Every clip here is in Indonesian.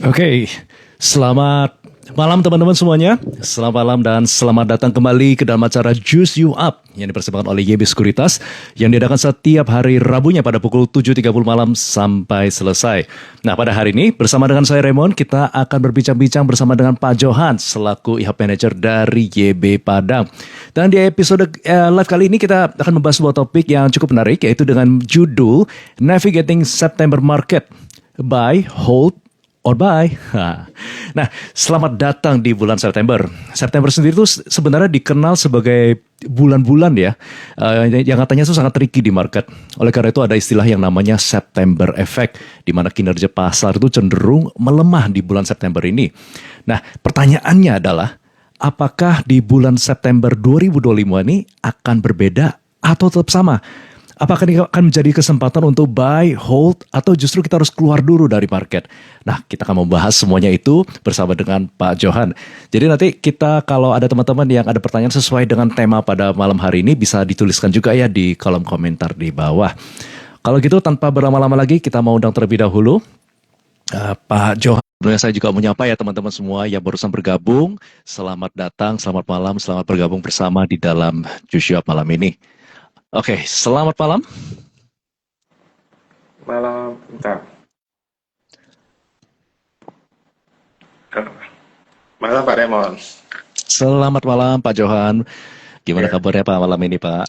Oke, selamat malam teman-teman semuanya. Selamat malam dan selamat datang kembali ke dalam acara Juice You Up yang dipersembahkan oleh YB Sekuritas yang diadakan setiap hari Rabunya pada pukul 7.30 malam sampai selesai. Nah, pada hari ini bersama dengan saya Raymond, kita akan berbincang-bincang bersama dengan Pak Johan selaku IHAP Manager dari YB Padang. Dan di episode live kali ini kita akan membahas sebuah topik yang cukup menarik, yaitu dengan judul Navigating September Market, Buy, Hold, or buy. Nah, selamat datang di bulan September. September sendiri itu sebenarnya dikenal sebagai bulan-bulan ya, yang katanya itu sangat tricky di market. Oleh karena itu ada istilah yang namanya September Effect, di mana kinerja pasar itu cenderung melemah di bulan September ini. Nah, pertanyaannya adalah, apakah di bulan September 2025 ini akan berbeda atau tetap sama? Apakah ini akan menjadi kesempatan untuk buy, hold, atau justru kita harus keluar dulu dari market? Nah, kita akan membahas semuanya itu bersama dengan Pak Johan. Jadi nanti kita kalau ada teman-teman yang ada pertanyaan sesuai dengan tema pada malam hari ini, bisa dituliskan juga ya di kolom komentar di bawah. Kalau gitu tanpa berlama-lama lagi, kita mau undang terlebih dahulu Pak Johan. Sebenarnya saya juga menyapa ya teman-teman semua yang barusan bergabung. Selamat datang, selamat malam, selamat bergabung bersama di dalam Juice You Up malam ini. Oke, selamat malam. Malam, bentar. Malam Pak Raymond. Selamat malam Pak Johan. Gimana Ya, kabarnya Pak malam ini Pak?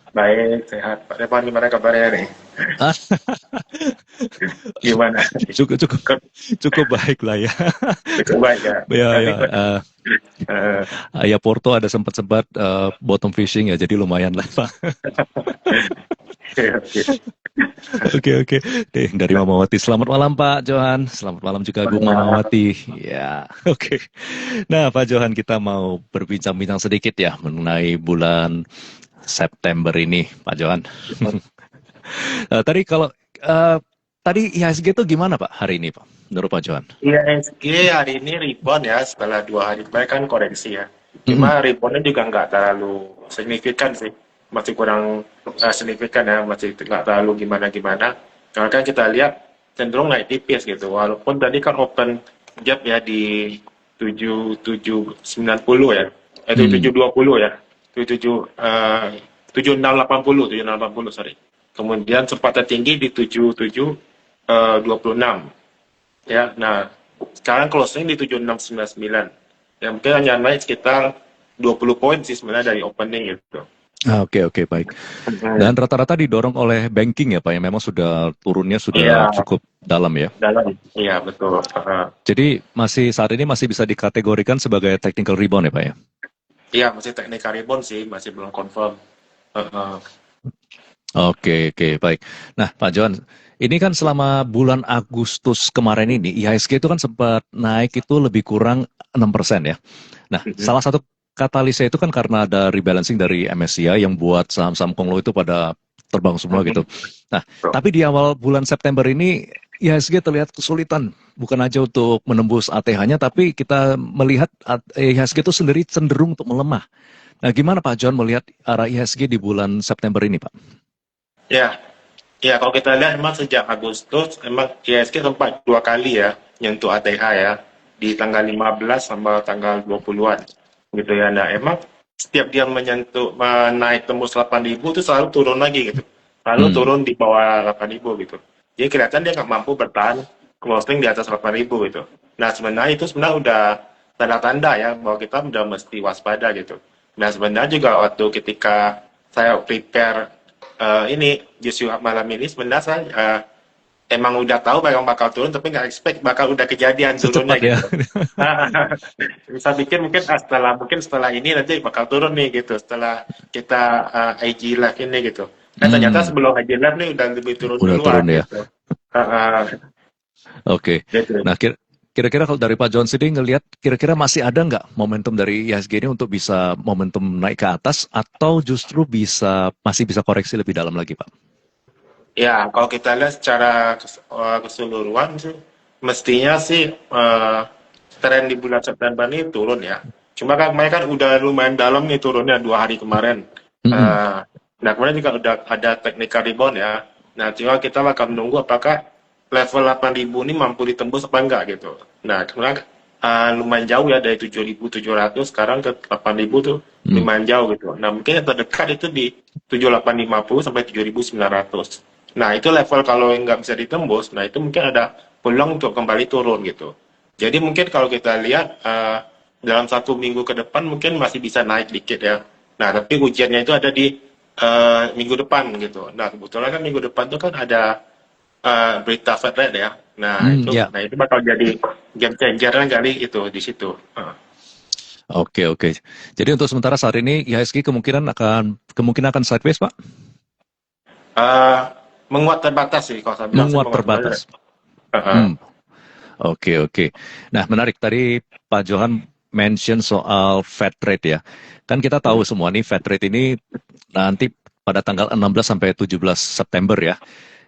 baik, sehat. Pak Raymond gimana kabarnya nih? Ah, Gimana? cukup cukup Kan cukup baik lah ya. cukup baik ya. Ya Tapi ya. eh, Ya Porto ada sempat-sempat bottom fishing ya, jadi lumayan lah Pak. oke, oke. Oke oke. Dari Mamawati. Selamat malam Pak Johan. Selamat malam juga Bu Malam. Mamawati. Ya, oke. Nah Pak Johan, kita mau berbincang-bincang sedikit ya mengenai bulan September ini Pak Johan. Tadi kalau tadi IHSG itu gimana Pak hari ini Pak? Menurut Pak Johan? IHSG hari ini rebound ya setelah 2 hari kemarin kan koreksi ya. Mm-mm. Cuma reboundnya juga nggak terlalu signifikan sih. Masih kurang signifikan ya, masih nggak terlalu gimana-gimana. Karena kan kita lihat cenderung naik tipis gitu. Walaupun tadi kan open gap ya di 7790 ya. Hmm. 7720 ya. 7680, sorry. Kemudian sempat tertinggi di 7726 ya. Nah, sekarang closing di 7699. Ya mungkin hanya naik sekitar 20 poin sih sebenarnya dari opening gitu. Oke oke baik. Dan rata-rata didorong oleh banking ya Pak ya. Memang sudah turunnya sudah Iya, cukup dalam ya. dalam. Iya, betul. Jadi masih saat ini masih bisa dikategorikan sebagai technical rebound ya Pak ya. Iya, masih technical rebound sih, masih belum confirm. Heeh. Oke oke baik. Nah Pak Johan, ini kan selama bulan Agustus kemarin ini IHSG itu kan sempat naik itu lebih kurang 6% ya. Nah, Mhm. salah satu katalisnya itu kan karena ada rebalancing dari MSCI yang buat saham-saham Konglo itu pada terbang semua gitu. Mhm. Nah, Betul. tapi di awal bulan September ini IHSG terlihat kesulitan, bukan aja untuk menembus ATH-nya, tapi kita melihat IHSG itu sendiri cenderung untuk melemah. Nah, gimana Pak John melihat arah IHSG di bulan September ini, Pak? Ya, ya kalau kita lihat memang sejak Agustus emang ISG sempat 2 kali ya nyentuh ATH ya di tanggal 15 sama tanggal 20-an gitu ya. Nah, emang setiap dia menyentuh menaik tembus 8.000 itu selalu turun lagi gitu. Lalu Hmm. turun di bawah 8.000 gitu. Jadi kelihatan dia nggak mampu bertahan closing di atas 8.000 gitu. Nah, sebenarnya itu sebenarnya udah tanda-tanda ya bahwa kita udah mesti waspada gitu. Nah, sebenarnya juga waktu ketika saya prepare ini justru malam ini sebenarnya saya emang udah tahu bakal turun tapi nggak expect bakal udah kejadian turunnya Secepat ya. gitu. Bisa pikir mungkin setelah ini nanti bakal turun nih gitu setelah kita IG live ini gitu. Ternyata Hmm. sebelum IG live nih udah lebih turun Udah duluan turun ya. gitu. Uh, Oke. gitu. Nah, kira-kira kalau dari Pak John sendiri ngelihat kira-kira masih ada nggak momentum dari IHSG ini untuk bisa momentum naik ke atas atau justru masih bisa koreksi lebih dalam lagi, Pak? Ya, kalau kita lihat secara keseluruhan sih, mestinya sih tren di bulan September ini turun ya. Cuma kan kemarin kan udah lumayan dalam nih turunnya 2 hari kemarin. Mm-mm. Eh, nah, kemudian juga udah ada technical rebound ya. Nah, tinggal kita bakal menunggu apakah level 8.000 ini mampu ditembus apa enggak gitu. Nah, karena lumayan jauh ya dari 7.700 sekarang ke 8.000 tuh Hmm. lumayan jauh gitu. Nah, mungkin yang terdekat itu di 7.850 sampai 7.900. Nah, itu level kalau yang nggak bisa ditembus, nah itu mungkin ada peluang untuk kembali turun gitu. Jadi mungkin kalau kita lihat dalam 1 minggu ke depan mungkin masih bisa naik dikit ya. Nah, tapi ujiannya itu ada di minggu depan gitu. Nah, kebetulan kan minggu depan tuh kan ada berita Fed rate ya. Ya. Nah itu bakal jadi game changer kan kali itu di situ. Oke, oke. Jadi untuk sementara saat ini IHSG kemungkinan akan sideways, Pak? Eh, menguat terbatas sih kalau saya bilang sih Menguat menguat terbatas. terbatas. Hmm. Oke, oke. Nah, menarik. Tadi Pak Johan mention soal Fed rate ya. Kan kita tahu semua nih Fed rate ini nanti pada tanggal 16 sampai 17 September ya.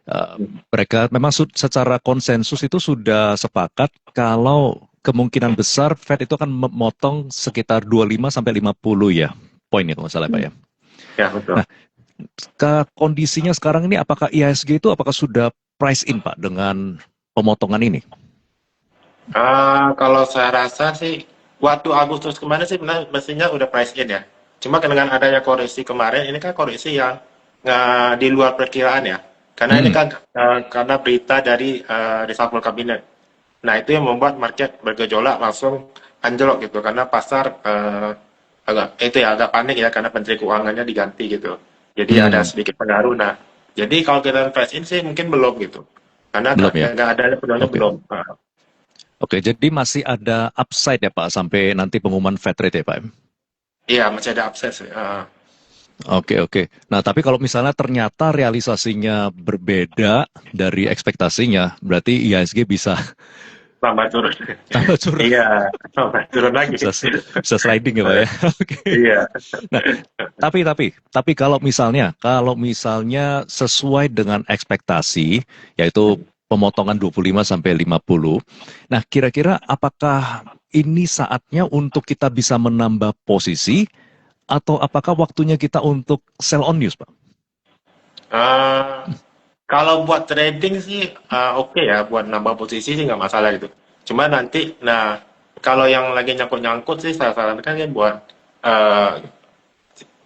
Eh, mereka memang secara konsensus itu sudah sepakat kalau kemungkinan besar Fed itu akan memotong sekitar 25 sampai 50 ya. Poin ya kalau nggak salah Pak ya. Ya betul. Nah, kondisinya sekarang ini apakah IHSG itu apakah sudah price in Pak dengan pemotongan ini? Kalau saya rasa sih waktu Agustus kemarin sih mestinya udah price in ya. Cuma dengan adanya koreksi kemarin, ini kan koreksi yang di luar perkiraan ya. Karena ini Hmm. kan karena berita dari reshuffle kabinet. Nah itu yang membuat market bergejolak langsung anjlok gitu karena pasar agak panik ya karena Menteri Keuangannya diganti gitu. Jadi ada Hmm. sedikit pengaruh. Nah, jadi kalau kita price in sih mungkin belum gitu. Karena Belum ya? nggak ada peluangnya Oke. belum. Oke, jadi masih ada upside ya Pak sampai nanti pengumuman Fed rate ya Pak? Iya, masih ada akses. Oke, oke. Nah, tapi kalau misalnya ternyata realisasinya berbeda dari ekspektasinya, berarti IHSG bisa Tambah turun. tambah turun, Iya, tambah turun lagi. bisa bisa sliding ya Pak ya. Oke. Iya. Nah, tapi kalau misalnya sesuai dengan ekspektasi, yaitu pemotongan 25 sampai 50. Nah, kira-kira apakah ini saatnya untuk kita bisa menambah posisi atau apakah waktunya kita untuk sell on news, Pak? Eh, Kalau buat trading sih oke ya, buat nambah posisi sih nggak masalah gitu. Cuma nanti, nah kalau yang lagi nyangkut-nyangkut sih saya sarankan ya buat eh,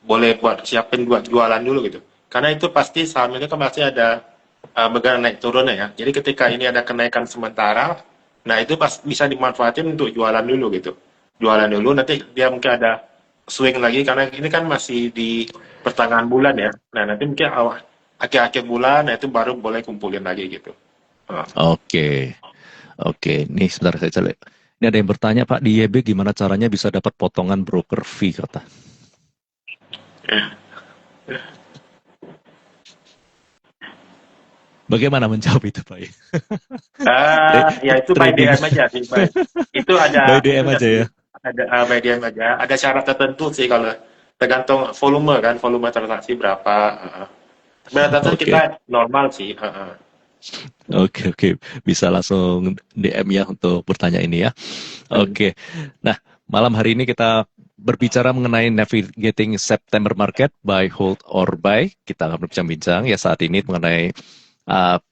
boleh buat siapin buat jualan dulu gitu. Karena itu pasti saham itu kan pasti ada bergerak naik turunnya ya. Jadi ketika ini ada kenaikan sementara, nah itu pas bisa dimanfaatin untuk jualan dulu gitu. Jualan dulu nanti dia mungkin ada swing lagi karena ini kan masih di pertengahan bulan ya. Nah nanti mungkin awal akhir-akhir bulan, nah itu baru boleh kumpulin lagi gitu. Ah. Oke, oke. Nih sebentar saya cari. Ini ada yang bertanya, Pak, di YB gimana caranya bisa dapat potongan broker fee, kata. Bagaimana menjawab itu, Pak? Ya itu by Trading DM aja sih, itu by ada DM aja ya. by DM aja. Ada syarat tertentu sih kalau tergantung volume kan, volume transaksi berapa. Tapi rata-rata kita Oke, normal sih. oke, oke. Bisa langsung DM ya untuk bertanya ini ya. Oke. Nah, malam hari ini kita berbicara mengenai navigating September market, buy, hold, or buy. Kita akan berbincang-bincang ya saat ini mengenai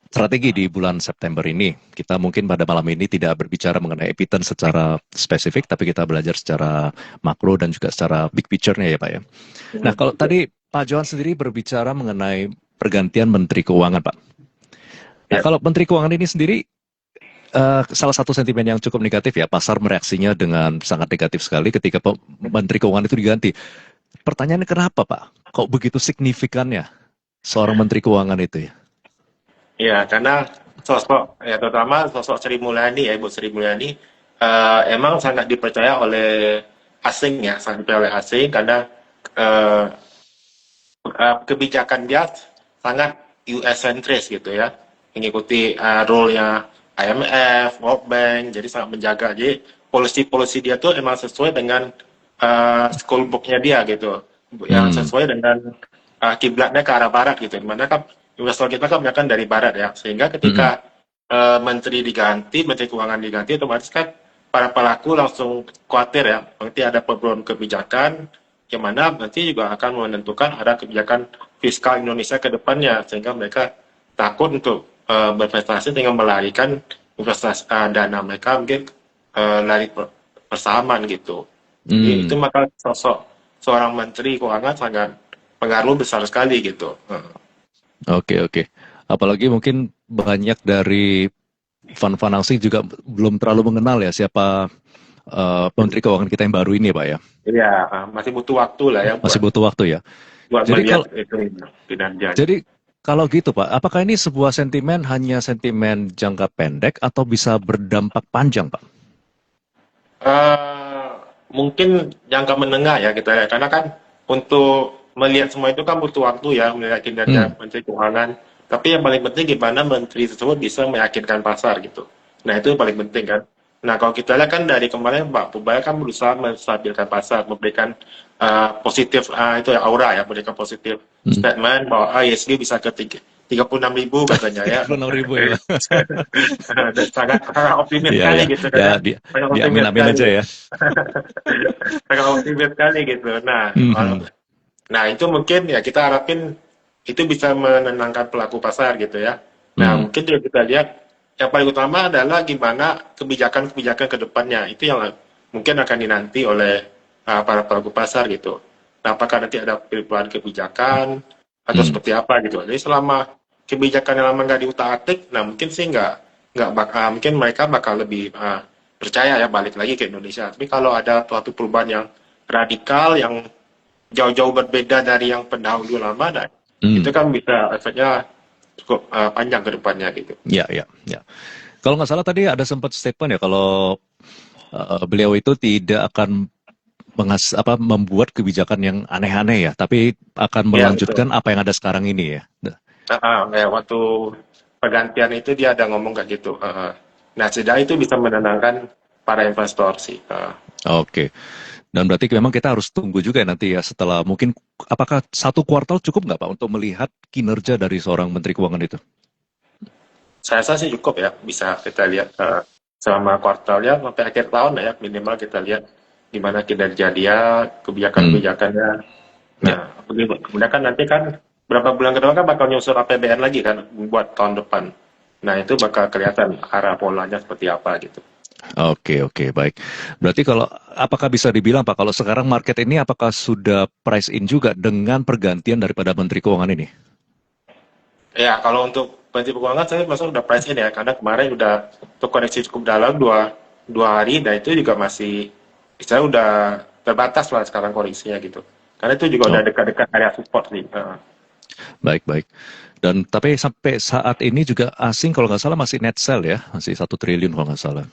strategi di bulan September ini. Kita mungkin pada malam ini tidak berbicara mengenai epiten secara spesifik, tapi kita belajar secara makro dan juga secara big picture-nya ya Pak ya. Nah, kalau tadi Pak Johan sendiri berbicara mengenai pergantian Menteri Keuangan, Pak. Nah, Ya. kalau Menteri Keuangan ini sendiri, salah satu sentimen yang cukup negatif ya, pasar mereaksinya dengan sangat negatif sekali ketika Menteri Keuangan itu diganti. Pertanyaannya kenapa Pak? Kok begitu signifikannya seorang Menteri Keuangan itu ya? Ya, karena sosok ya terutama sosok Sri Mulyani ya Ibu Sri Mulyani emang sangat dipercaya oleh asing ya, sangat dipercaya oleh asing karena eh, kebijakan dia sangat US centris gitu ya, mengikuti role-nya IMF, World Bank, jadi sangat menjaga. Jadi polisi-polisi dia tuh emang sesuai dengan school book-nya dia gitu, yang Hmm, sesuai dengan kiblatnya ke arah barat gitu. Dimana kan investor kita kan kebanyakan dari barat ya, sehingga mm-mm, ketika menteri keuangan diganti, otomatis kan para pelaku langsung khawatir ya, nanti ada perubahan kebijakan yang mana nanti juga akan menentukan ada kebijakan fiskal Indonesia ke depannya, sehingga mereka takut untuk berinvestasi dengan melarikan investasi dana mereka mungkin lari persahaman gitu. Jadi itu Hmm. maka sosok seorang menteri keuangan sangat pengaruh besar sekali gitu. Oke, oke. Apalagi mungkin banyak dari fund-fund asing juga belum terlalu mengenal ya siapa Menteri Keuangan kita yang baru ini, Pak ya. Iya, masih butuh waktu lah ya Masih buat butuh waktu ya. buat Jadi melihat kalau itu kinerjanya. jadi kalau gitu, Pak, apakah ini sebuah sentimen hanya sentimen jangka pendek atau bisa berdampak panjang, Pak? Eh, Mungkin jangka menengah ya kita ya, karena kan untuk melihat semua itu kan butuh waktu ya, melihat kinerja Hmm. Menteri Keuangan. Tapi yang paling penting gimana menteri tersebut bisa meyakinkan pasar gitu. Nah itu yang paling penting kan. Nah kalau kita lihat kan dari kemarin Pak Purbaya kan berusaha menstabilkan pasar, memberikan positif itu ya aura ya, memberikan positif Hmm. statement bahwa ISG bisa ke 36.000 katanya ya. 36.000 ya, Pak. Dan sangat sangat optimis Iya, sekali ya. gitu kan Ya, ya. di, Sangat optimis diamin-amin sekali. aja ya. Sangat optimis sekali gitu. Mhm. Nah itu mungkin ya kita harapin itu bisa menenangkan pelaku pasar gitu ya. Nah Hmm. mungkin juga kita lihat yang paling utama adalah gimana kebijakan-kebijakan ke depannya. Itu yang mungkin akan dinanti oleh para pelaku pasar gitu. Nah, apakah nanti ada perubahan kebijakan atau Hmm. seperti apa gitu. Jadi selama kebijakan yang lama nggak diutak-atik, nah mungkin sih nggak bakal mungkin mereka bakal lebih percaya ya balik lagi ke Indonesia. Tapi kalau ada suatu perubahan yang radikal yang jauh-jauh berbeda dari yang pendahulu lama, nah, itu Hmm. kan bisa efeknya cukup panjang ke depannya gitu. Ya, ya, ya. Kalau nggak salah tadi ada sempat statement ya kalau beliau itu tidak akan membuat kebijakan yang aneh-aneh ya, tapi akan Ya betul. melanjutkan apa yang ada sekarang ini ya. Ya, waktu pergantian itu dia ada ngomong kayak gitu. Nah, setidaknya itu bisa menenangkan para investor sih. Oke. Dan berarti memang kita harus tunggu juga ya nanti ya setelah mungkin apakah satu kuartal cukup nggak Pak untuk melihat kinerja dari seorang Menteri Keuangan itu? Saya rasa sih cukup ya, bisa kita lihat selama kuartalnya sampai akhir tahun lah ya, minimal kita lihat gimana kinerja dia, Hmm. kebijakan-kebijakannya. Ya. Nah, begitu. Kemudian kan nanti kan berapa bulan ke depan kan bakal nyusun APBN lagi kan buat tahun depan. Nah, itu bakal kelihatan arah polanya seperti apa gitu. Oke, oke, baik. Berarti kalau apakah bisa dibilang Pak kalau sekarang market ini apakah sudah price in juga dengan pergantian daripada Menteri Keuangan ini? Ya, kalau untuk Menteri Keuangan saya masuk udah price in ya, karena kemarin udah untuk koneksi cukup dalam dua hari, dan itu juga masih, saya udah terbatas lah sekarang koreksinya gitu. Karena itu juga udah Oh, dekat-dekat area support nih. baik, baik. Dan tapi sampai saat ini juga asing kalau nggak salah masih net sell ya, masih 1 triliun kalau nggak salah.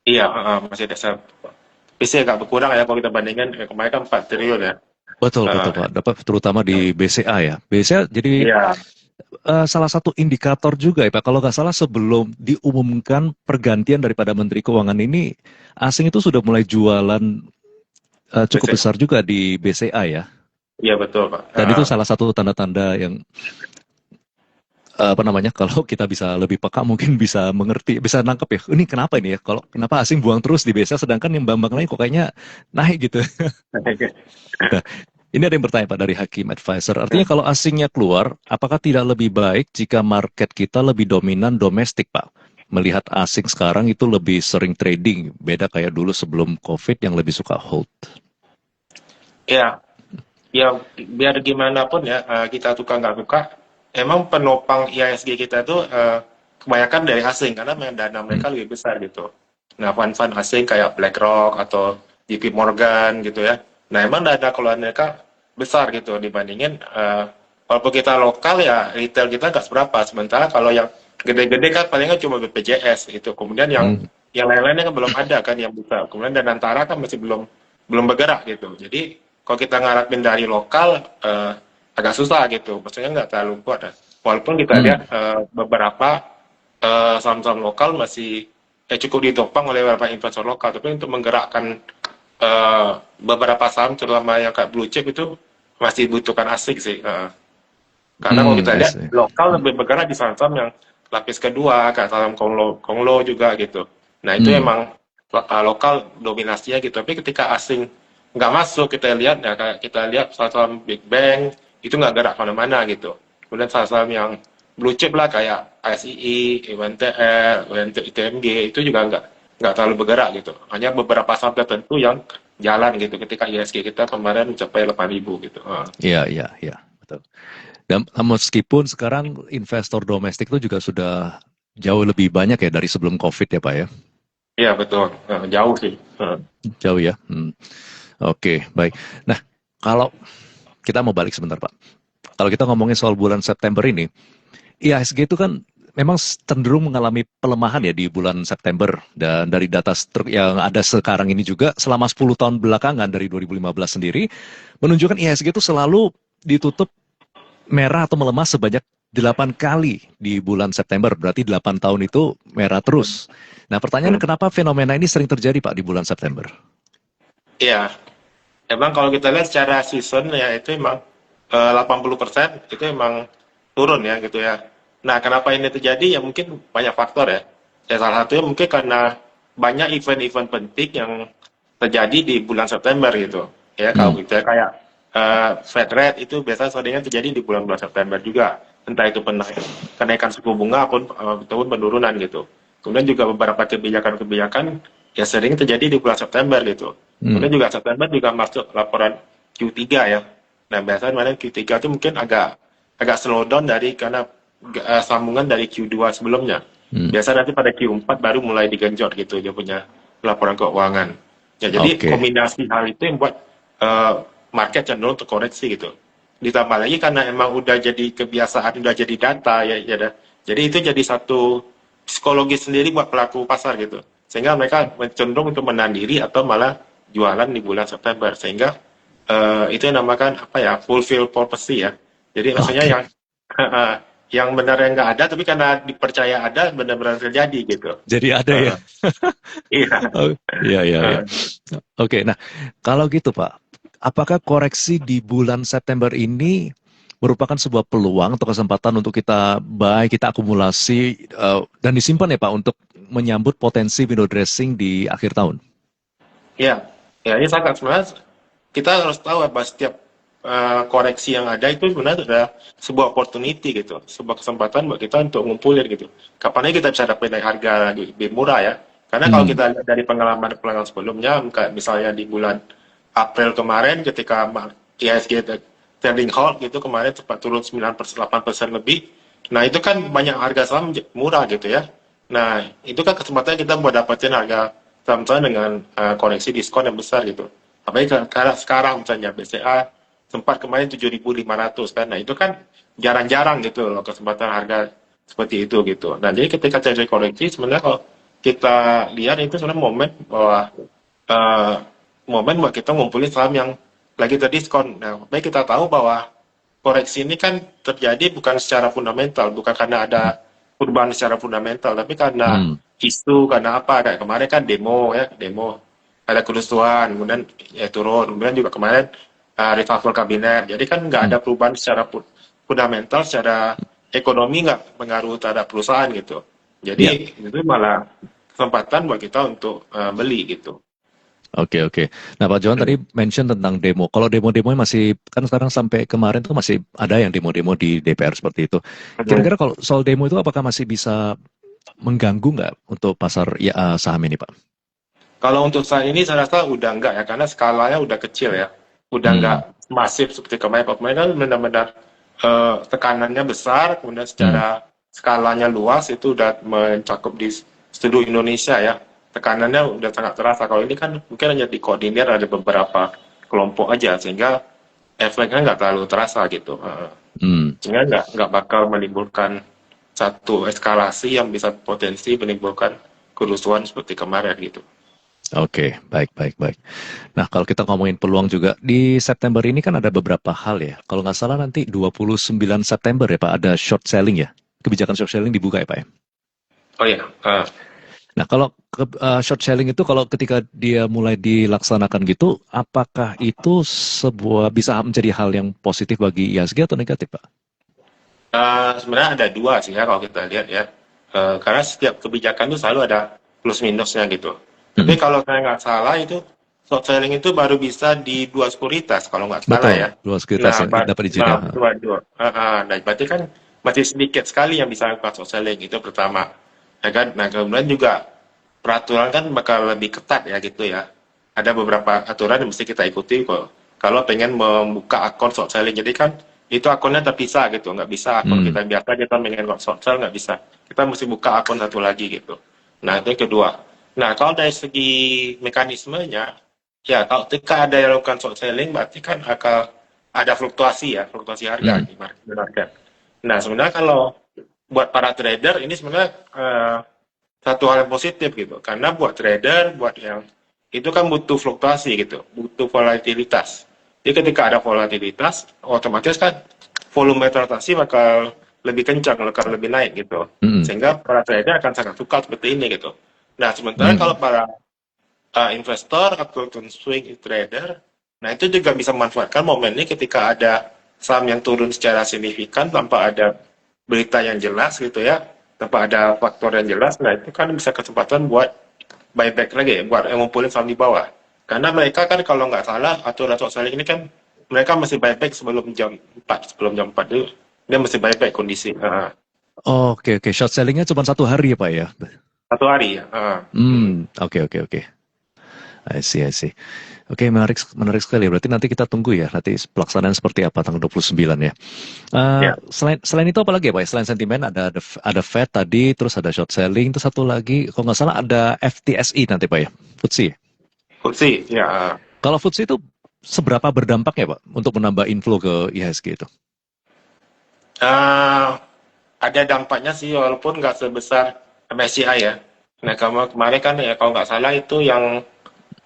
Iya, masih ada tapi sih agak berkurang ya kalau kita bandingkan kemarin kan 4 triliun ya. Betul, Eh, betul Pak. Dapat terutama di BCA ya. BCA jadi iya, salah satu indikator juga ya Pak. Kalau nggak salah sebelum diumumkan pergantian daripada Menteri Keuangan ini, asing itu sudah mulai jualan cukup BC. besar juga di BCA ya. Iya betul Pak. Dan itu salah satu tanda-tanda yang apa namanya kalau kita bisa lebih peka mungkin bisa mengerti, bisa nangkep ya. Ini kenapa ini ya? Kalau kenapa asing buang terus di BCA sedangkan yang bank-bank lain kok kayaknya naik gitu. Nah, ini ada yang bertanya Pak dari Hakim Advisor. Artinya kalau asingnya keluar, apakah tidak lebih baik jika market kita lebih dominan domestik, Pak? Melihat asing sekarang itu lebih sering trading, beda kayak dulu sebelum COVID yang lebih suka hold. Ya, ya biar gimana pun ya kita suka nggak suka, emang penopang IHSG kita tuh kebanyakan dari asing karena memang dana Hmm. mereka lebih besar gitu. Nah, fund-fund asing kayak BlackRock atau JP Morgan gitu ya. Nah, emang dana keluaran mereka besar gitu dibandingin walaupun kita lokal ya retail kita nggak seberapa. Sementara kalau yang gede-gede kan palingnya cuma BPJS gitu. Kemudian Hmm. yang lain-lainnya kan belum ada kan yang bisa. Kemudian Danantara kan masih belum belum bergerak gitu. Jadi kalau kita ngarapin dari lokal agak susah gitu. Maksudnya nggak terlalu kuat. Walaupun kita lihat Hmm. beberapa saham-saham lokal masih cukup ditopang oleh beberapa investor lokal, tapi untuk menggerakkan beberapa saham terutama yang kayak blue chip itu masih butuhkan asing sih. Karena kalau Hmm, kita I lihat see. lokal lebih bergerak di saham-saham yang lapis kedua, kayak saham Konglo, Konglo juga gitu. Nah itu Hmm. emang lokal dominasinya gitu. Tapi ketika asing nggak masuk, kita lihat ya kayak kita lihat saham-saham Big Bang itu nggak gerak kemana-mana gitu. Kemudian saham-saham yang blue chip lah kayak ASII, IMTL, ITMG itu juga nggak terlalu bergerak gitu. Hanya beberapa saham tertentu yang jalan gitu ketika ISG kita kemarin mencapai 8.000 gitu. Iya, iya, iya, betul. Dan meskipun sekarang investor domestik itu juga sudah jauh lebih banyak ya dari sebelum COVID ya Pak ya? Iya betul. Jauh sih. Jauh ya. Oke, baik. Nah, kalau kita mau balik sebentar Pak. Kalau kita ngomongin soal bulan September ini, IHSG itu kan memang cenderung mengalami pelemahan ya di bulan September. Dan dari data yang ada sekarang ini juga selama 10 tahun belakangan dari 2015 sendiri, menunjukkan IHSG itu selalu ditutup merah atau melemah sebanyak 8 kali di bulan September. Berarti 8 tahun itu merah terus. Nah pertanyaannya kenapa fenomena ini sering terjadi Pak di bulan September? Iya. Emang kalau kita lihat secara season ya itu emang 80% itu emang turun ya gitu ya. Nah, kenapa ini terjadi? Ya mungkin banyak faktor ya. Ya salah satunya mungkin karena banyak event-event penting yang terjadi di bulan September gitu. Ya kalau kita kayak Fed rate itu biasa seringnya terjadi di bulan-bulan September juga. Entah itu kenaikan suku bunga ataupun penurunan gitu. Kemudian juga beberapa kebijakan-kebijakan ya sering terjadi di bulan September gitu. Kemudian juga September juga masuk laporan Q3 ya. Nah, biasanya mana Q3 itu mungkin agak slow down karena sambungan dari Q2 sebelumnya. Biasa nanti pada Q4 baru mulai digenjot gitu dia punya laporan keuangan. Ya, jadi kombinasi hal itu yang buat market cenderung untuk koreksi gitu. Ditambah lagi karena emang udah jadi kebiasaan, udah jadi data ya. Jadi itu jadi satu psikologi sendiri buat pelaku pasar gitu. Sehingga mereka cenderung untuk menahan diri atau malah jualan di bulan September. Sehingga itu yang namakan fulfill prophecy ya. Jadi maksudnya yang benar yang nggak ada, tapi karena dipercaya ada, benar-benar terjadi gitu. Jadi ada ya? Iya. Iya. Oke, nah kalau gitu Pak, apakah koreksi di bulan September ini merupakan sebuah peluang atau kesempatan untuk kita kita akumulasi dan disimpan ya Pak untuk menyambut potensi window dressing di akhir tahun? Ya ini sangat sebenarnya kita harus tahu bahwa setiap koreksi yang ada itu sebenarnya adalah sebuah opportunity gitu, sebuah kesempatan buat kita untuk ngumpulin gitu. Kapan kita bisa dapetin harga lebih murah ya? Karena kalau kita lihat dari pengalaman sebelumnya, misalnya di bulan April kemarin ketika IHSG trading halt gitu kemarin sempat turun 9%, 8% lebih. Nah itu kan banyak harga saham murah gitu ya. Nah itu kan kesempatan kita buat dapetin harga saham-saham dengan koreksi diskon yang besar gitu. Apalagi karena sekarang misalnya BCA sempat kemarin 7.500 kan. Nah itu kan jarang-jarang gitu loh kesempatan harga seperti itu gitu. Nah jadi ketika terjadi koreksi sebenarnya kalau kita lihat itu sebenarnya momen buat kita ngumpulin saham yang lagi terdiskon. Nah, baik kita tahu bahwa koreksi ini kan terjadi bukan secara fundamental, bukan karena ada perubahan secara fundamental, tapi karena isu, karena apa? Kayak kemarin kan demo, ada kerusuhan, kemudian turun, kemudian juga kemarin reshuffle kabinet. Jadi kan nggak ada perubahan secara fundamental, secara ekonomi nggak pengaruh terhadap perusahaan gitu. Jadi itu malah kesempatan buat kita untuk beli gitu. Oke. Nah Pak Johan tadi mention tentang demo. Kalau demo-demo masih, kan sekarang sampai kemarin tuh masih ada yang demo-demo di DPR seperti itu. Kira-kira kalau soal demo itu apakah masih bisa mengganggu nggak untuk pasar saham ini Pak? Kalau untuk saat ini saya rasa udah enggak ya, karena skalanya udah kecil ya. Udah enggak masif seperti kemarin. Kemarin kan benar-benar tekanannya besar, kemudian secara skalanya luas, itu udah mencakup di seluruh Indonesia ya. Tekanannya udah sangat terasa. Kalau ini kan mungkin hanya dikoordinir ada beberapa kelompok aja, sehingga efeknya nggak terlalu terasa gitu. Sehingga nggak bakal menimbulkan satu eskalasi yang bisa potensi menimbulkan kerusuhan seperti kemarin gitu. Oke, baik. Nah, kalau kita ngomongin peluang juga, di September ini kan ada beberapa hal ya. Kalau nggak salah nanti 29 September ya Pak, ada short selling ya. Kebijakan short selling dibuka ya Pak ya? Oh iya. Nah, kalau short selling itu kalau ketika dia mulai dilaksanakan gitu, apakah itu bisa menjadi hal yang positif bagi IHSG atau negatif Pak? Sebenarnya ada dua sih ya kalau kita lihat ya. Karena setiap kebijakan itu selalu ada plus minusnya gitu. Tapi kalau saya nggak salah itu short selling itu baru bisa di 2 sekuritas kalau nggak salah ya. 2 sekuritas yang dapat izin. Nah, berarti kan masih sedikit sekali yang bisa lakukan short selling, itu pertama. Ya kan? Nah, kemudian juga peraturan kan bakal lebih ketat ya gitu ya. Ada beberapa aturan yang mesti kita ikuti kok. Kalau pengen membuka akun short selling, jadi kan itu akunnya terpisah gitu, nggak bisa akun Hmm. kita biasa kita pengen short sell nggak bisa. Kita mesti buka akun satu lagi gitu. Nah itu yang kedua. Nah kalau dari segi mekanismenya, ya kalau ketika ada yang lakukan short selling berarti kan akan ada fluktuasi ya, fluktuasi harga Hmm. di market. Nah sebenarnya kalau buat para trader ini sebenarnya satu hal yang positif gitu karena buat trader buat yang itu kan butuh fluktuasi gitu, butuh volatilitas. Jadi ketika ada volatilitas otomatis kan volume transaksi bakal lebih kencang, bakal lebih naik gitu, Hmm. sehingga para trader akan sangat suka seperti ini gitu. Nah sementara Hmm. kalau para investor atau swing trader, nah itu juga bisa memanfaatkan momen ini ketika ada saham yang turun secara signifikan tanpa ada berita yang jelas gitu ya, tanpa ada faktor yang jelas, nah itu kan bisa kesempatan buat buyback lagi, buat ngumpulin saham di bawah. Karena mereka kan kalau nggak salah aturan short selling ini kan mereka masih buyback sebelum jam 4 itu dia masih buyback kondisi. Oke, oke. Short sellingnya cuma 1 hari ya, Pak ya? Satu hari ya. Oke, oke, oke. I see, I see. Oke, menarik, menarik sekali. Berarti nanti kita tunggu ya, nanti pelaksanaan seperti apa tanggal 29 ya. Ya. Selain itu apa lagi ya, Pak? Selain sentimen ada Fed tadi, terus ada short selling, terus satu lagi, kalau nggak salah ada FTSE nanti, Pak ya, FTSE. Kursi ya. Kalau FTSE itu seberapa berdampaknya, Pak, untuk menambah inflow ke IHSG itu? Uh, ada dampaknya sih walaupun nggak sebesar MSCI ya. Nah kemarin kan ya kalau nggak salah itu yang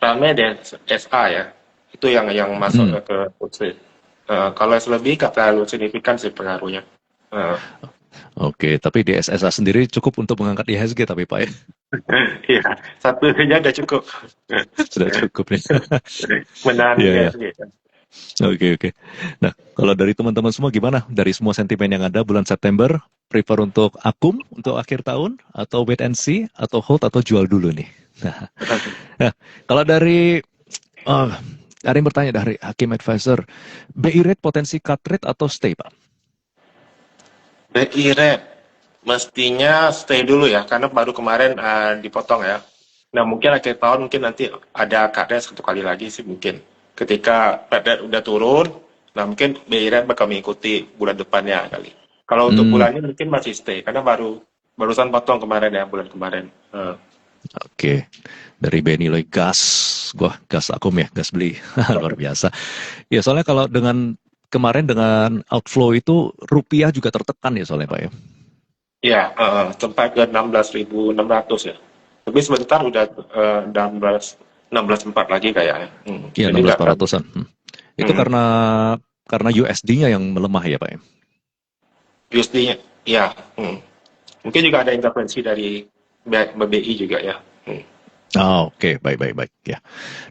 ramai deh SA ya. Itu yang masuk Hmm. ke FTSE. Kalau yang lebih nggak terlalu signifikan sih pengaruhnya. Uh, Oke, tapi di SSA sendiri cukup untuk mengangkat IHSG tapi Pak ya. Iya, satu saja udah cukup. Sudah cukup nih. Menahan Iya, iya. IHSG. Oke, oke. Nah, kalau dari teman-teman semua gimana? Dari semua sentimen yang ada bulan September, prefer untuk akum untuk akhir tahun, atau wait and see, atau hold, atau jual dulu nih? Nah, kalau dari, oh, ada yang bertanya dari Hakim Advisor, BI rate potensi cut rate atau stay, Pak? BI Rate mestinya stay dulu ya, karena baru kemarin dipotong ya. Nah mungkin akhir tahun mungkin nanti ada cut rate satu kali lagi sih mungkin. Ketika Fed rate udah turun, nah mungkin BI Rate bakal mengikuti bulan depannya kali. Kalau untuk Hmm, bulannya mungkin masih stay, karena barusan potong kemarin ya, bulan kemarin. oke. Dari BNI nilai gas, gua gas akum ya, gas beli. Luar biasa. Ya, soalnya kalau dengan kemarin dengan outflow itu rupiah juga tertekan ya soalnya Pak ya. Ya, sempat ke 16.600 ya. Tapi sebentar udah 16.4 lagi kayaknya. Iya, Jadi nggak terlalu. 16.400-an. Itu Hmm. karena USD-nya yang melemah ya Pak ya. USD-nya, ya. Mungkin juga ada intervensi dari BBI juga ya. Oke, baik, baik, baik. Ya.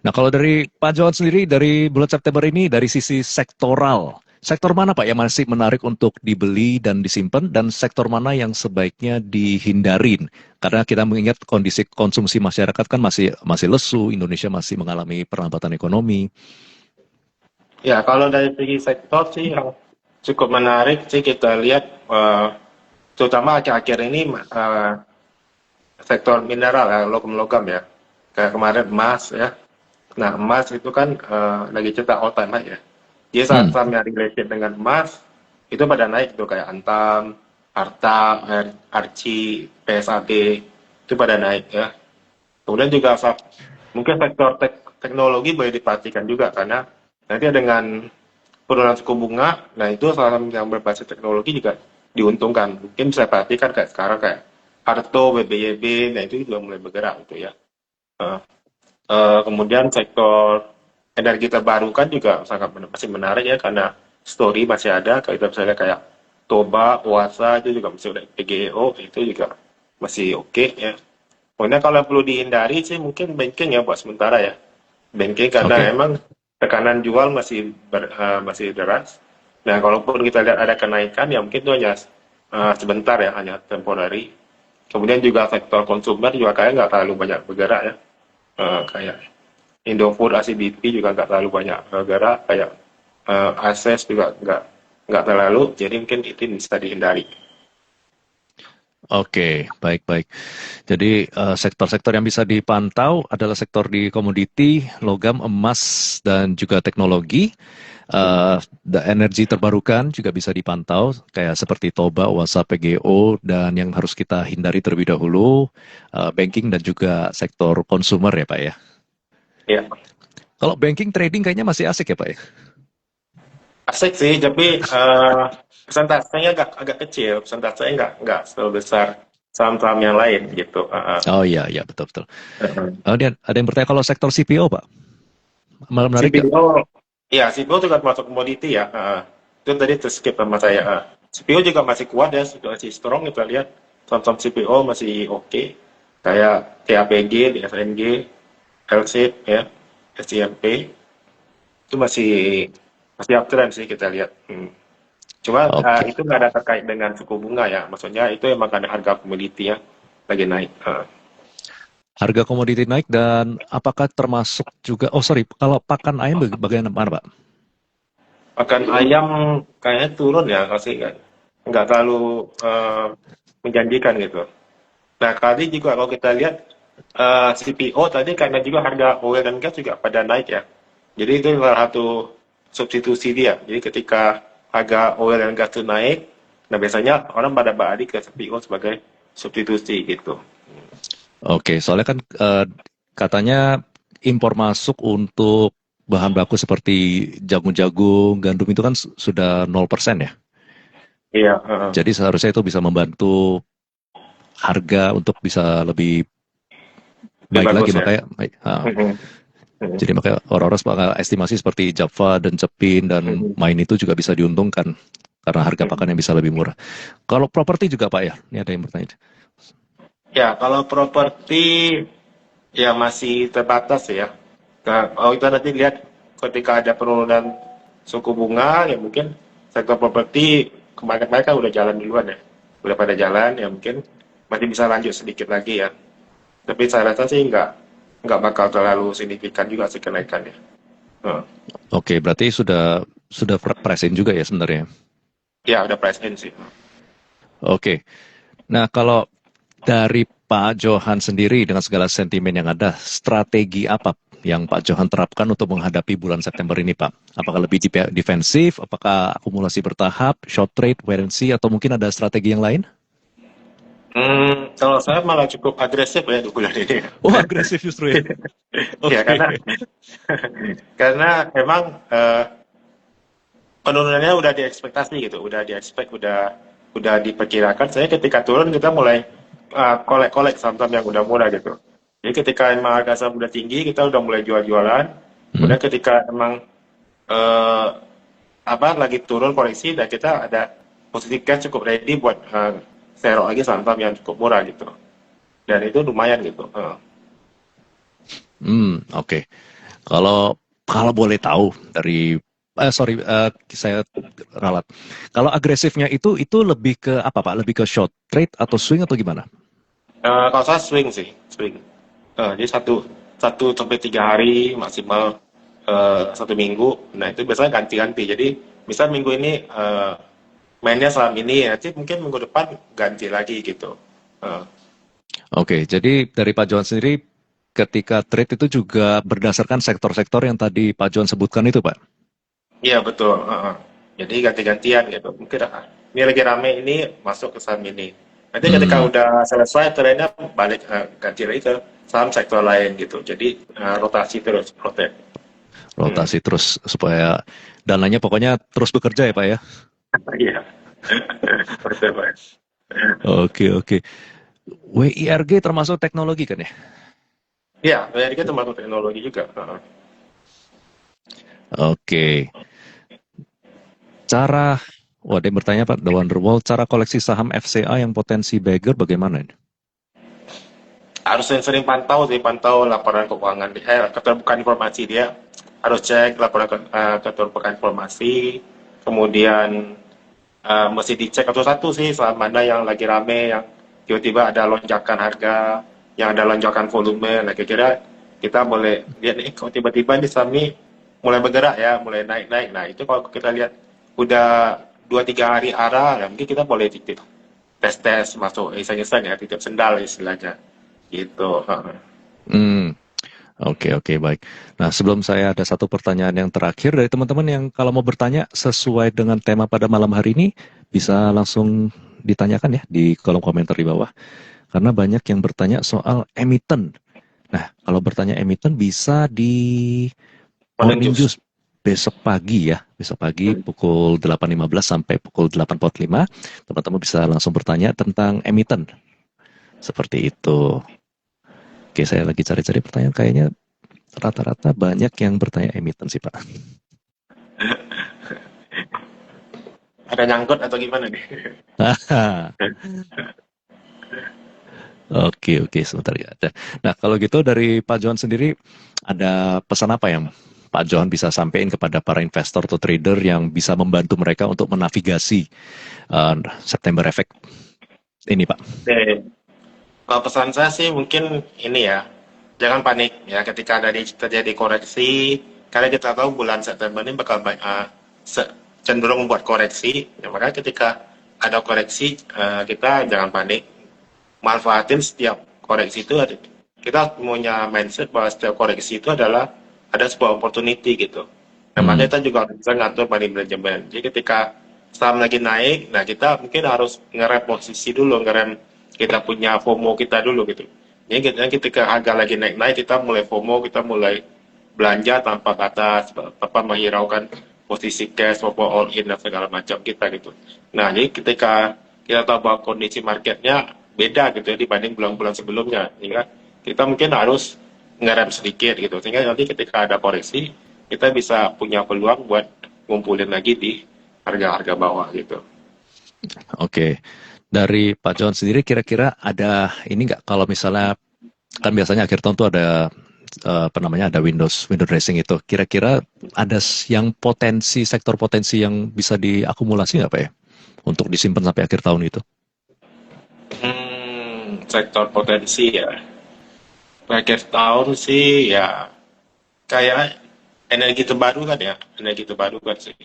Nah, kalau dari Pak Johan sendiri, dari bulan September ini, dari sisi sektoral, sektor mana Pak yang masih menarik untuk dibeli dan disimpan, dan sektor mana yang sebaiknya dihindarin? Karena kita mengingat kondisi konsumsi masyarakat kan masih masih lesu, Indonesia masih mengalami perlambatan ekonomi. Ya, kalau dari segi sektor sih yang cukup menarik sih kita lihat, terutama akhir-akhir ini sektor mineral ya, logam-logam ya. Kayak kemarin emas ya. Nah, emas itu kan lagi cetak all time high ya. Jadi Hmm, saham yang related dengan emas itu pada naik tuh kayak Antam, Arta, Arci, PSAB itu pada naik ya. Kemudian juga mungkin sektor teknologi boleh diperhatikan juga karena nanti dengan penurunan suku bunga, nah itu saham yang berbasis teknologi juga diuntungkan. Mungkin bisa perhatikan kayak sekarang kayak Arto, BBYB, nah itu juga mulai bergerak gitu ya. Eh, kemudian sektor energi terbarukan juga sangat masih menarik ya karena story masih ada. Kalau kita misalnya kayak Toba, Wasa itu juga masih ada PGEO itu juga masih oke ya. Pokoknya kalau yang perlu dihindari sih mungkin banking ya buat sementara ya. Banking karena oke. emang tekanan jual masih deras. Nah, kalaupun kita lihat ada kenaikan ya mungkin itu hanya sebentar ya, hanya temporary. Kemudian juga sektor konsumer juga kayak nggak terlalu banyak bergerak ya. Kayak Indofood, ACBP juga nggak terlalu banyak bergerak. Kayak Access juga nggak. nggak terlalu, jadi mungkin itu bisa dihindari. Oke, baik-baik. Jadi sektor-sektor yang bisa dipantau adalah sektor di komoditi, logam, emas, dan juga teknologi. Energi terbarukan juga bisa dipantau, kayak seperti Toba, Wasa, PGO, dan yang harus kita hindari terlebih dahulu, banking dan juga sektor konsumer ya Pak ya. Ya, Kalau banking trading kayaknya masih asik ya Pak ya? asik sih, tapi persentasenya agak agak kecil, persentasenya nggak terlalu besar saham-saham yang lain gitu. Oh iya, iya betul-betul. Heeh. Kemudian ada yang bertanya kalau sektor CPO Pak, malah menarik nggak? CPO, ya CPO juga termasuk komoditi ya. Itu tadi terskip sama saya. CPO juga masih kuat ya, masih strong kita lihat. Saham-saham CPO masih oke. Kayak TAPG, DSNG, LSIP, ya, SCMP. Itu masih masih uptrend sih kita lihat. Cuma Oke. itu nggak ada terkait dengan suku bunga ya. Maksudnya itu emang karena harga komoditi ya lagi naik. Harga komoditi naik dan apakah termasuk juga, oh sorry, kalau pakan ayam bagaimana Pak? Pakan ayam kayaknya turun ya, masih nggak terlalu menjanjikan gitu. Nah, tadi juga kalau kita lihat CPO tadi karena juga harga oil dan gas juga pada naik ya. Jadi itu salah satu substitusi dia. Jadi ketika harga oil dan gas itu naik, nah biasanya orang pada beralih ke CPO sebagai substitusi gitu. Oke, soalnya kan katanya impor masuk untuk bahan baku seperti jagung-jagung, gandum itu kan sudah 0% ya. Iya, Jadi seharusnya itu bisa membantu harga untuk bisa lebih lebih baik lagi bagus ya. makanya Mhm, mhm, jadi makanya orang-orang estimasi seperti Java dan Cepin dan mhm. Main itu juga bisa diuntungkan karena harga pakannya bisa lebih murah. Kalau properti juga Pak ya, ini ada yang bertanya. Ya, kalau properti ya masih terbatas ya. Nah, kalau kita nanti lihat ketika ada penurunan suku bunga, ya mungkin sektor properti kemarin mereka udah jalan duluan ya. Udah pada jalan, ya mungkin masih bisa lanjut sedikit lagi ya. Tapi saya rasa sih nggak bakal terlalu signifikan juga sih kenaikannya. Heeh. Oke, berarti sudah present juga ya sebenarnya. Ya, udah price in sih. Oke. Nah, kalau dari Pak Johan sendiri dengan segala sentimen yang ada, strategi apa yang Pak Johan terapkan untuk menghadapi bulan September ini, Pak? Apakah lebih defensif, apakah akumulasi bertahap, short trade, wait and see, atau mungkin ada strategi yang lain? Kalau saya malah cukup agresif ya di bulan ini. Oh, agresif justru ya. Ya, Oke. karena emang penurunannya udah diekspektasi gitu, udah diekspek, udah diperkirakan. Saya ketika turun kita mulai kolek-kolek saham-saham yang udah murah gitu. Jadi ketika emang harga saham udah tinggi, kita udah mulai jual-jualan. Hmm. Udah ketika emang eh, apa lagi turun koreksi, dan kita ada posisi cash cukup ready buat serok lagi saham-saham yang cukup murah gitu. Dan itu lumayan gitu. Oke. Kalau kalau boleh tahu dari sorry, saya ralat. Kalau agresifnya itu lebih ke apa Pak? Lebih ke short trade atau swing atau gimana? Kalau saya swing sih, swing. Jadi satu satu sampai 3 hari maksimal, 1 minggu. Nah itu biasanya ganti-ganti. Jadi misal minggu ini mainnya saham ini, nanti mungkin minggu depan ganti lagi gitu. Eh, Oke, jadi dari Pak Johan sendiri ketika trade itu juga berdasarkan sektor-sektor yang tadi Pak Johan sebutkan itu, Pak. Iya betul. Jadi ganti-gantian gitu. Mungkin ini lagi rame ini masuk ke saham ini. Nanti ketika Hmm, udah selesai trennya balik ganti lagi ke saham sektor lain gitu. Jadi rotasi terus, rotate. Hmm. rotasi terus supaya dananya pokoknya terus bekerja ya, Pak ya. Iya. Betul, Pak. Oke, oke. WIRG termasuk teknologi kan ya? Iya, jadi kita termasuk teknologi juga. Oke. Cara, wah ada yang bertanya Pak, The Wonderwall, cara koleksi saham FCA yang potensi beggar bagaimana ini? Harus sering-sering pantau sih, pantau laporan keuangan keterbukaan informasi dia. Harus cek laporan keterbukaan informasi, kemudian mesti dicek satu-satu sih saham mana yang lagi rame, yang tiba-tiba ada lonjakan harga, yang ada lonjakan volume. Nah, kira-kira kita boleh lihat nih, kalau tiba-tiba di saham ini mulai bergerak ya, mulai naik-naik. Nah, itu kalau kita lihat udah 2-3 hari arah, mungkin kita boleh titip tes masuk iseng-iseng ya, titip sendal istilahnya gitu. Hmm, oke, baik. Nah, sebelum saya ada satu pertanyaan yang terakhir dari teman-teman yang kalau mau bertanya sesuai dengan tema pada malam hari ini, bisa langsung ditanyakan ya di kolom komentar di bawah. Karena banyak yang bertanya soal emiten. Nah, kalau bertanya emiten bisa di Morning Morning juice. Juice besok pagi ya. Besok pagi pukul 8.15 sampai pukul 8.45. Teman-teman bisa langsung bertanya tentang emiten. Seperti itu. Oke, saya lagi cari-cari pertanyaan. Kayaknya rata-rata banyak yang bertanya emiten sih, Pak. Ada nyangkut atau gimana nih? Oke, sebentar ya. Nah, kalau gitu dari Pak Johan sendiri, ada pesan apa yang Pak Johan bisa sampaikan kepada para investor atau trader yang bisa membantu mereka untuk menavigasi September Effect ini, Pak? Oke. Kalau pesan saya sih mungkin ini ya, jangan panik ya ketika terjadi koreksi, karena kita tahu bulan September ini bakal cenderung buat koreksi. Ya, makanya ketika ada koreksi, kita jangan panik, manfaatin setiap koreksi itu. Kita punya mindset bahwa setiap koreksi itu adalah ada sebuah opportunity gitu. Nah, makanya kita juga harus bisa ngatur money management. Jadi ketika saham lagi naik, nah kita mungkin harus ngerem posisi dulu, ngerem kita punya FOMO kita dulu gitu. Jadi ketika harga lagi naik-naik, kita mulai FOMO, kita mulai belanja tanpa kata, tanpa menghiraukan posisi cash, maupun all in dan segala macam kita gitu. Nah, jadi ketika kita tahu bahwa kondisi marketnya beda gitu ya dibanding bulan-bulan sebelumnya, sehingga kita mungkin harus ngerem sedikit gitu, sehingga nanti ketika ada koreksi, kita bisa punya peluang buat ngumpulin lagi di harga-harga bawah gitu. Oke. Dari Pak Johan sendiri kira-kira ada ini nggak kalau misalnya kan biasanya akhir tahun tuh ada apa namanya ada window dressing itu. Kira-kira ada yang sektor potensi yang bisa diakumulasi nggak Pak ya? Untuk disimpan sampai akhir tahun itu. Sektor potensi ya. Akhir tahun sih ya kayak energi terbarukan ya, energi terbarukan sih.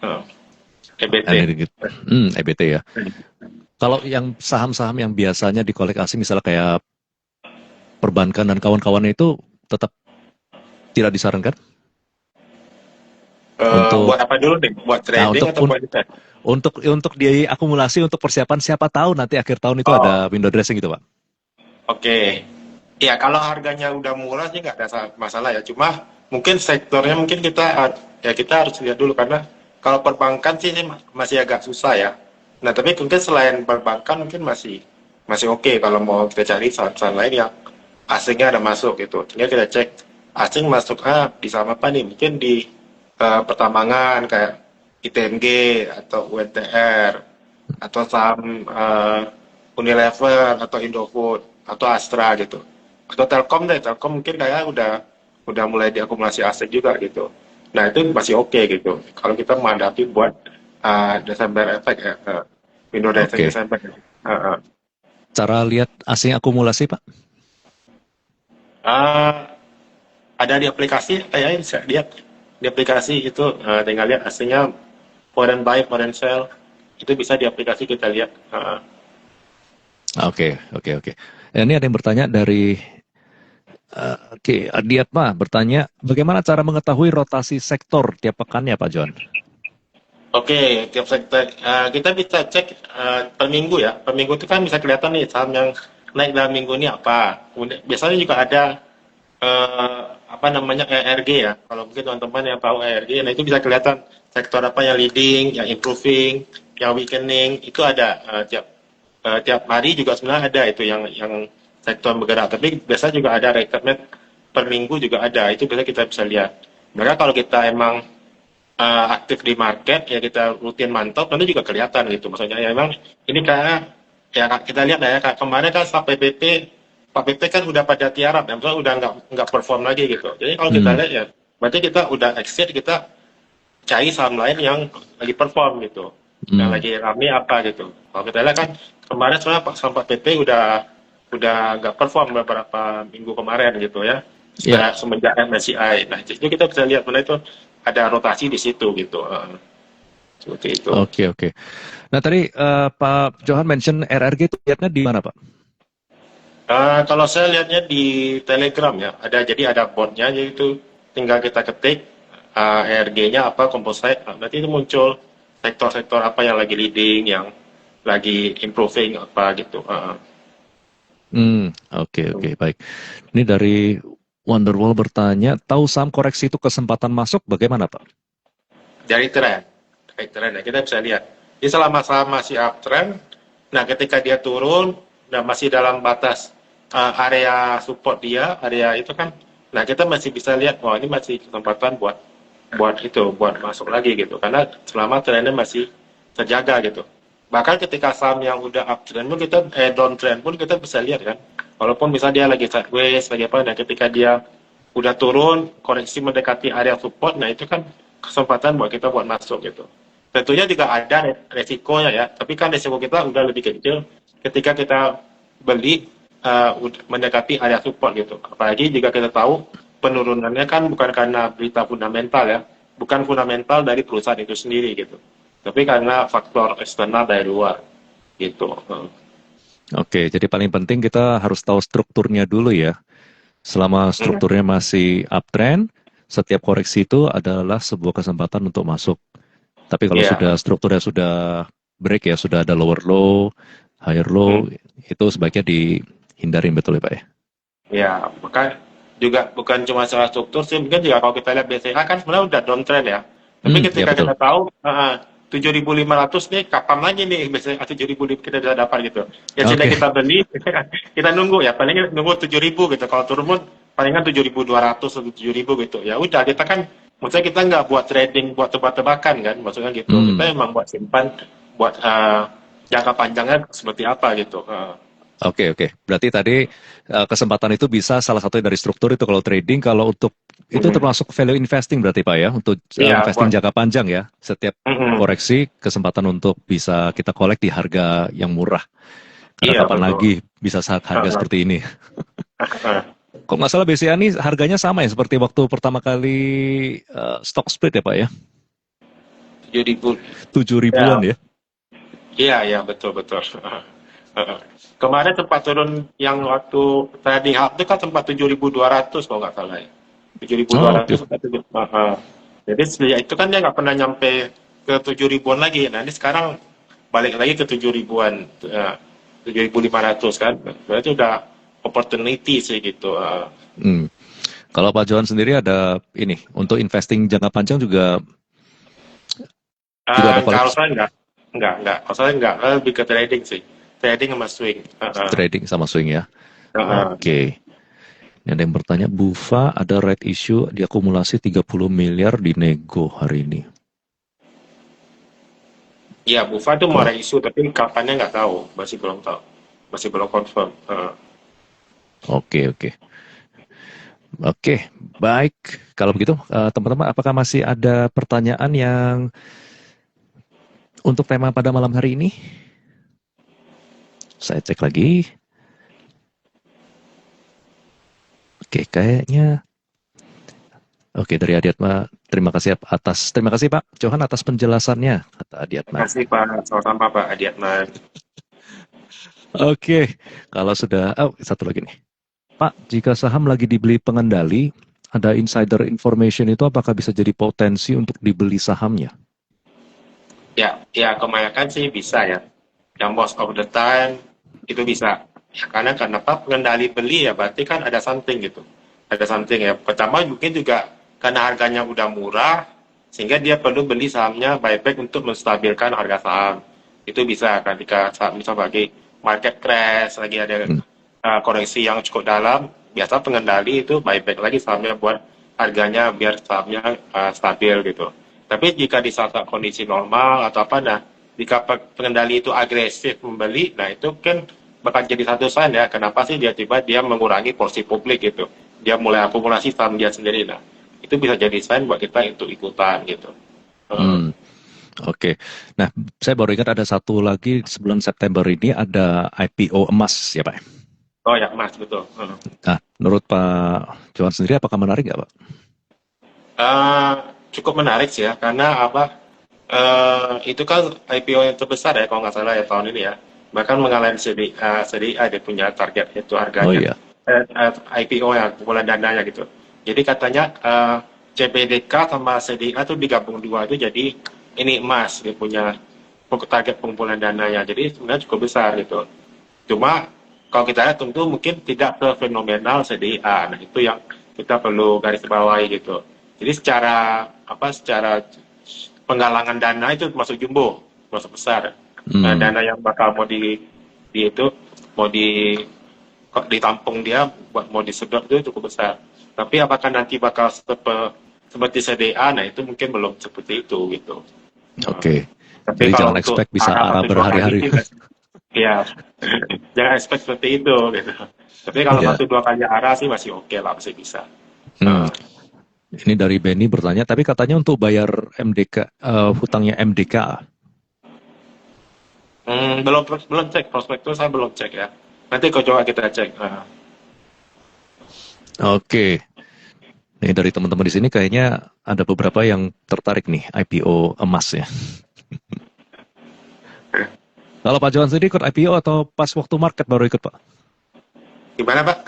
Oh, EBT. Energi, EBT ya. Kalau yang saham-saham yang biasanya dikoleksi misalnya kayak perbankan dan kawan-kawannya itu tetap tidak disarankan untuk Buat apa dulu nih? Buat trading atau buat invest? untuk diakumulasi untuk persiapan siapa tahu nanti akhir tahun itu Oh, ada window dressing gitu Pak. oke. Ya, kalau harganya udah murah sih nggak ada masalah ya. Cuma mungkin sektornya mungkin kita harus lihat dulu karena kalau perbankan sih ini masih agak susah ya. Nah, tapi mungkin selain perbankan mungkin masih masih oke kalau mau kita cari saham-saham lain yang asingnya ada masuk gitu. Tinggal kita cek asing masuk di saham apa nih? Mungkin di pertambangan kayak ITMG atau UNTR atau saham Unilever atau Indofood atau Astra gitu atau Telkom deh. Telkom mungkin kayak udah mulai diakumulasi aset juga gitu. Nah, itu masih oke gitu kalau kita menghadapi buat Desember efek ya, window dressing Oke. Desember. Uh, Cara lihat asing akumulasi Pak? uh, ada di aplikasi, kayaknya bisa lihat di aplikasi itu, tinggal lihat aslinya foreign buy, foreign sell, itu bisa di aplikasi kita lihat. Oke. Ini ada yang bertanya dari Adiatma bertanya bagaimana cara mengetahui rotasi sektor tiap pekannya Pak John? Oke, tiap sektor kita bisa cek per minggu ya. Per minggu itu kan bisa kelihatan nih saham yang naik dalam minggu ini apa. Kemudian biasanya juga ada apa namanya ERG ya. Kalau mungkin teman-teman yang tahu ERG, nah itu bisa kelihatan sektor apa yang leading, yang improving, yang weakening, itu ada tiap hari juga sebenarnya ada itu yang sektor bergerak. Tapi biasanya juga ada recommend per minggu juga ada. Itu biasanya kita bisa lihat. Mereka kalau kita emang aktif di market ya kita rutin mantau nanti juga kelihatan gitu, maksudnya ya memang ini kayak ya kita lihat ya kayak kemarin kan Pak PP kan udah pada tiarap ya, maksudnya udah nggak perform lagi gitu. Jadi kalau kita lihat ya berarti kita udah exit, kita cari saham lain yang lagi perform gitu, yang lagi rame apa gitu. Kalau kita lihat kan kemarin sebenarnya Pak PP udah nggak perform beberapa minggu kemarin gitu ya, Ya, semenjak MSCI. Nah, itu kita bisa lihat mana itu ada rotasi di situ gitu. seperti itu. Oke. Nah tadi Pak Johan mention RRG itu lihatnya di mana Pak? Kalau saya lihatnya di Telegram ya, jadi ada botnya, yaitu tinggal kita ketik ERG-nya apa, composite, nanti itu muncul sektor-sektor apa yang lagi leading, yang lagi improving apa gitu. Oke, baik. Ini dari Wonderwall bertanya, tahu saham koreksi itu kesempatan masuk bagaimana Pak? Dari tren ya, kita bisa lihat. Jadi selama masih uptrend, nah ketika dia turun, dan masih dalam batas area support dia, area itu kan, nah kita masih bisa lihat, wah ini masih kesempatan buat masuk lagi gitu, karena selama trennya masih terjaga gitu. Bahkan ketika saham yang udah uptrend pun kita downtrend pun kita bisa lihat kan, walaupun misalnya dia lagi sideways lagi apa, nah ketika dia udah turun koreksi mendekati area support, nah itu kan kesempatan buat kita buat masuk gitu. Tentunya juga ada resikonya ya, tapi kan resiko kita udah lebih kecil ketika kita beli mendekati area support gitu. Apalagi jika kita tahu penurunannya kan bukan karena berita fundamental ya, bukan fundamental dari perusahaan itu sendiri gitu, tapi karena faktor eksternal dari luar gitu. Oke, jadi paling penting kita harus tahu strukturnya dulu ya. Selama strukturnya masih uptrend, setiap koreksi itu adalah sebuah kesempatan untuk masuk. Tapi kalau Iya. sudah strukturnya sudah break ya, sudah ada lower low, higher low, itu sebaiknya dihindarin betul ya Pak ya? Ya, maka juga bukan cuma soal struktur sih, mungkin juga kalau kita lihat BCA kan sebenarnya udah downtrend ya. Tapi Ya ketika betul. kita tahu 7.500 nih kapan lagi nih BCA 7.000 kita bisa dapat gitu. Ya sudah Oke. kita beli, kita nunggu ya, paling nunggu 7.000 gitu. Kalau turun pun palingan 7.200 atau 7.000 gitu. Ya udah kita kan, maksudnya kita nggak buat trading buat tebak-tebakan kan, maksudnya gitu. Kita Hmm. emang buat simpan buat jangka panjangnya seperti apa gitu. Oke. Berarti tadi kesempatan itu bisa salah satunya dari struktur itu kalau trading, kalau untuk itu Mm. termasuk value investing berarti Pak ya, untuk Iya, investing buat. jangka panjang ya. Setiap Mm-mm. koreksi kesempatan untuk bisa kita collect di harga yang murah. Karena Iya kapan betul. lagi bisa saat harga Heeh. seperti ini. Heeh. Kok nggak salah BCA ini harganya sama ya seperti waktu pertama kali stock split ya Pak ya? 7.000. 7 ribuan Ya, ya? iya ya betul betul. Heeh. Kemarin sempat turun yang waktu trading hub itu kan sempat 7.200 kalau nggak salah ya. tujuh ribu dua Oh, oke. ratus sampai 7. Heeh. Jadi sejak itu kan dia nggak pernah nyampe ke 7.000-an lagi. Nah ini sekarang balik lagi ke 7.000-an, 7.500 kan. Berarti udah opportunity sih gitu. Hmm. Kalau Pak Johan sendiri ada ini, untuk investing jangka panjang juga ada Kalau koleksi saya enggak. Kalau saya enggak, lebih ke trading sih. Trading sama swing. Heeh. trading sama swing ya? Heeh. Oke. Ini ada yang bertanya, Bufa ada right issue diakumulasi 30 miliar di nego hari ini. Iya, Bufa tuh mau Kalau ada isu, tapi kapannya nggak tahu, masih belum tahu, masih belum confirm. oke. Oke, baik. Kalau begitu, teman-teman, apakah masih ada pertanyaan yang untuk tema pada malam hari ini? Saya cek lagi. Oke, kayaknya. Oke, dari Adiatma, terima kasih Pak Johan atas penjelasannya, kata Terima Adiatma. kasih Pak, sama-sama Pak Adiatman. Oke, kalau sudah, satu lagi nih. Pak, jika saham lagi dibeli pengendali, ada insider information itu apakah bisa jadi potensi untuk dibeli sahamnya? Ya kebanyakan sih bisa ya. Yang most of the time itu bisa. Ya, karena kenapa pengendali beli ya berarti kan ada something gitu. Ada something ya. Pertama mungkin juga karena harganya udah murah, sehingga dia perlu beli sahamnya buyback untuk menstabilkan harga saham. Itu bisa ketika saat misalnya bagi market crash, lagi ada Hmm. koreksi yang cukup dalam, biasa pengendali itu buyback lagi sahamnya buat harganya biar sahamnya stabil gitu. Tapi jika di saat kondisi normal atau apa, nah jika pengendali itu agresif membeli, nah itu kan bakal jadi satu sign ya, kenapa sih dia tiba dia mengurangi porsi publik gitu. Dia mulai akumulasi saham dia sendiri, nah itu bisa jadi sign buat kita untuk ikutan gitu. Hmm. Oke. Nah, saya baru ingat ada satu lagi sebelum September ini ada IPO emas ya Pak. Oh ya, Mas, betul. Nah, menurut Pak Johan sendiri apakah menarik nggak Pak? Eh, Cukup menarik sih ya, karena apa? Itu kan IPO yang terbesar ya kalau nggak salah ya tahun ini ya. Bahkan mengalahkan CDA dia punya target itu Oh harganya. iya. IPO ya, kumpulan dananya gitu. Jadi katanya CBDK sama CDA tuh digabung dua itu jadi ini emas dia punya target pengumpulan dananya. Jadi sebenarnya cukup besar gitu. Cuma kalau kita lihat tentu mungkin tidak sefenomenal CDA. Nah itu yang kita perlu garis bawahi gitu. Jadi secara penggalangan dana itu masuk jumbo, masuk besar. Hmm. Dana yang bakal di itu mau ditampung dia buat mau disedot itu cukup besar. Tapi apakah nanti bakal seperti CDA? Nah itu mungkin belum seperti itu gitu. Oke. Tapi Jadi kalau jangan untuk expect bisa arah arah satu dua kali berhari-hari. sih, ya jangan expect seperti itu gitu. Tapi kalau Ya. satu dua kali arah sih masih oke lah, masih bisa. Hmm. Uh, Ini dari Benny bertanya, tapi katanya untuk bayar MDK, hutangnya MDK. belum belum cek prospektus, saya belum cek ya. Nanti kau coba kita cek. Oke. Ini dari teman-teman di sini kayaknya ada beberapa yang tertarik nih IPO emas ya. Kalau Pak Johan sendiri ikut IPO atau pas waktu market baru ikut Pak? Gimana Pak?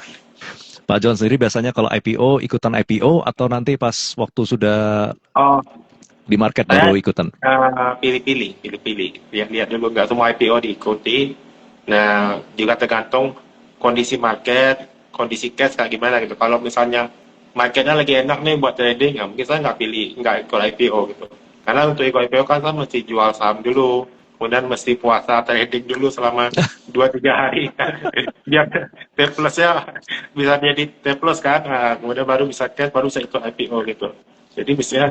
Pak Johan sendiri biasanya kalau IPO ikutan IPO atau nanti pas waktu sudah Oh, di market saya baru ikutan? pilih-pilih. Lihat-lihat dulu, nggak semua IPO diikuti. Nah, juga tergantung kondisi market, kondisi cash kayak gimana gitu. Kalau misalnya marketnya lagi enak nih buat trading, ya mungkin saya nggak ikut IPO gitu. Karena untuk ikut IPO kan saya mesti jual saham dulu, kemudian mesti puasa trading dulu selama 2-3 hari. Biar T plusnya bisa jadi T plus kan, nah, kemudian baru bisa cash, baru saya ikut IPO gitu. Jadi biasanya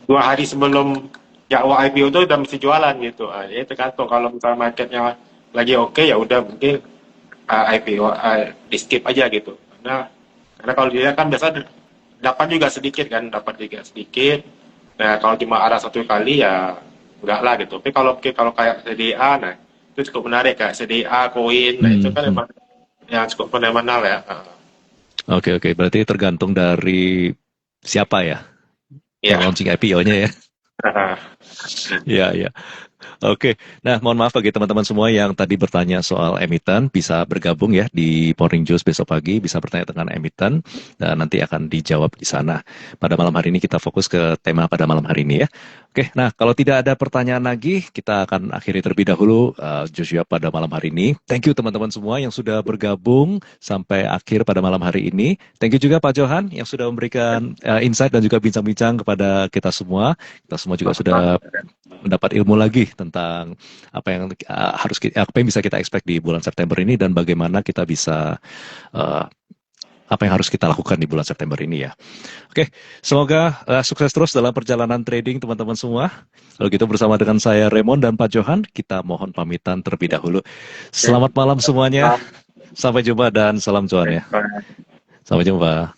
2 hari sebelum jadwal IPO itu udah mesti jualan gitu. Jadi tergantung kalau misalnya marketnya lagi oke ya udah mungkin IPO di skip aja gitu. Karena kalau dia kan biasa dapat juga sedikit kan, dapat juga sedikit. Nah kalau cuma arah satu kali ya enggak lah gitu. Tapi kalau kayak CDA, nah itu cukup menarik kayak CDA, koin, nah itu Hmm, kan hmm. emang yang cukup fenomenal ya. Oke, oke. Berarti tergantung dari siapa ya yang Ya. launching IPO-nya ya. Ya, ya. Oke, nah mohon maaf bagi teman-teman semua yang tadi bertanya soal emiten, bisa bergabung ya di Morning Juice besok pagi, bisa bertanya dengan emiten, dan nanti akan dijawab di sana. Pada malam hari ini kita fokus ke tema pada malam hari ini ya. Oke, nah kalau tidak ada pertanyaan lagi, kita akan akhiri terlebih dahulu Joshua pada malam hari ini. Thank you teman-teman semua yang sudah bergabung sampai akhir pada malam hari ini. Thank you juga Pak Johan yang sudah memberikan insight dan juga bincang-bincang kepada kita semua. Kita semua juga sudah mendapat ilmu lagi tentang apa yang apa yang bisa kita expect di bulan September ini dan bagaimana kita bisa uh, apa yang harus kita lakukan di bulan September ini ya. Oke, semoga sukses terus dalam perjalanan trading teman-teman semua. Kalau gitu bersama dengan saya Raymond dan Pak Johan, kita mohon pamitan terlebih dahulu. Selamat malam semuanya. Sampai jumpa dan salam cuan ya. Sampai jumpa.